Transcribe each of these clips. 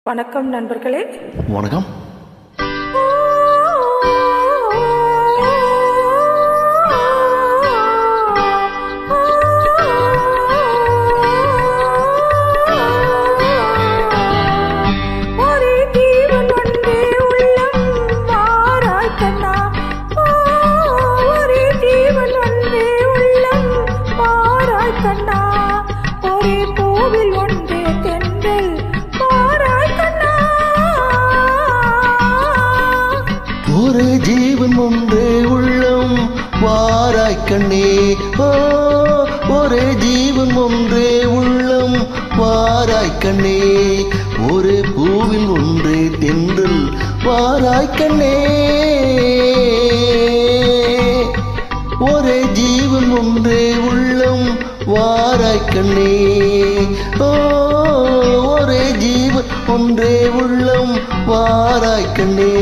வணக்கம் நண்பர்களே. வணக்கம். ஒரே ஜீவன் ஒன்றே உள்ளம் வாராய் கண்ணே, ஒரே ஜீவன் ஒன்றே உள்ளம் வாராய் கண்ணே, ஒரே பூவில் ஒன்றே தென்றல் வாராய் கண்ணே, ஒரே ஜீவன் ஒன்றே உள்ளம் வாராய் கண்ணே, ஒரே ஜீவன் ஒன்றே உள்ளம் வாராய் கண்ணே.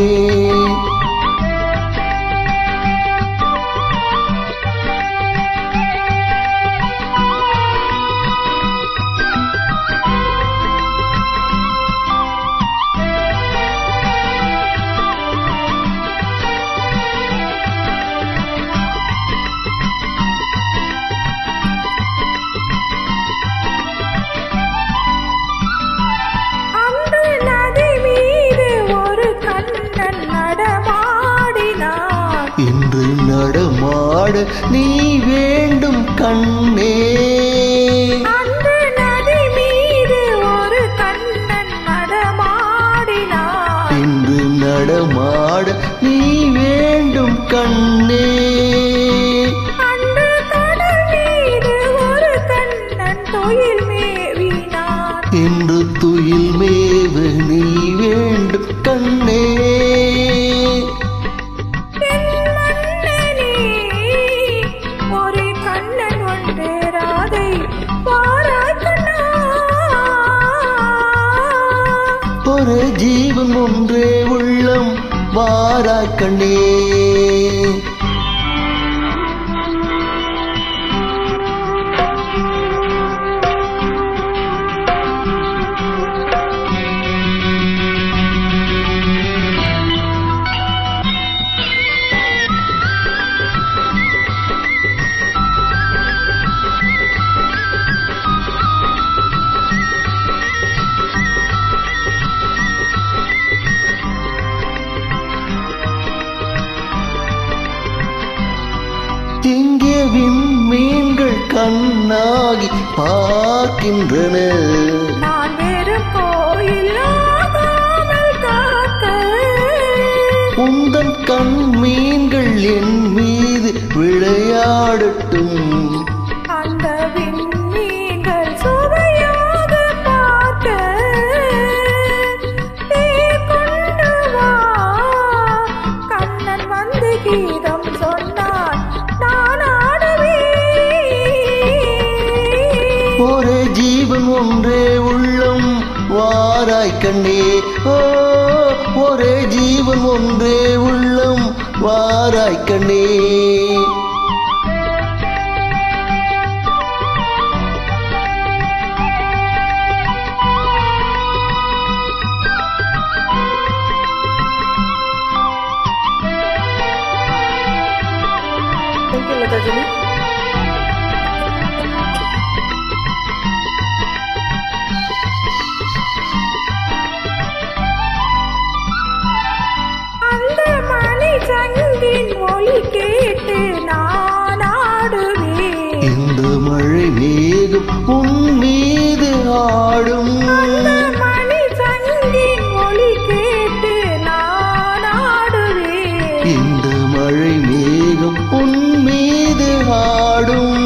இன்று நடமாட நீ வேண்டும் கண்ணே, அன்று நதி மீது ஒரு கண்ணன் நடமாடினான், இன்று நடமாட நீ வேண்டும் கண்ணே, அன்று கடல் மீது ஒரு கண்ணன் துயில் மேவினான், இன்று துயில் மேவ நீ வேண்டும் கண்ணே. ஒரே ஜீவன் ஒன்றே உள்ளம் வாராய் கண்ணே. இங்கே விண்மீன்கள் கண்ணாகி பார்க்கின்றன, நான் வெறும் கோயிலாகாமல் காக்க, உந்தன் கண் மீன்கள் என் மீது விளையாடட்டும், அந்த விண்மீன்கள் சுவையாக பார்க்க, கொண்டு வா கண்ணன் வந்து கீதம் சொன்னான், நான் ஆடுவேன். ஒரே ஜீவன் ஒன்றே உள்ளம் வாராய் கண்ணே, ஒரே ஜீவன் ஒன்றே உள்ளம் வாராய் கண்ணே. அந்த மணி சங்கின் ஒலி கேட்டு நான் ஆடுவேன், இந்த மழை மேகம் உன் மீது ஆடும், அந்த மணி சங்கின் ஒலி கேட்டு நான் ஆடுவேன், இந்த மழை மேகம் உன் மீது ஆடும்,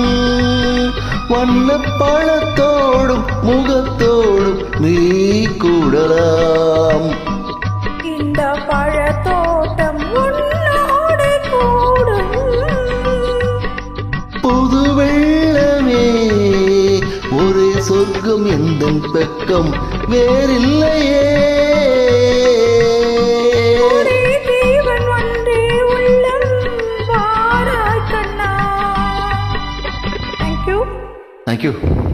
வண்ண பழத்தோடும் முகத்தோடும் நீ கூடலாம், இந்த பழத்தோட்டம் உன்னோடு கூடும், புது வெள்ளமே ஒரே சொர்க்கம் எந்தன் பக்கம் வேறில்லையே, ஒரே ஜீவன் ஒன்றே உள்ளம் வாராய் கண்ணா. Thank you.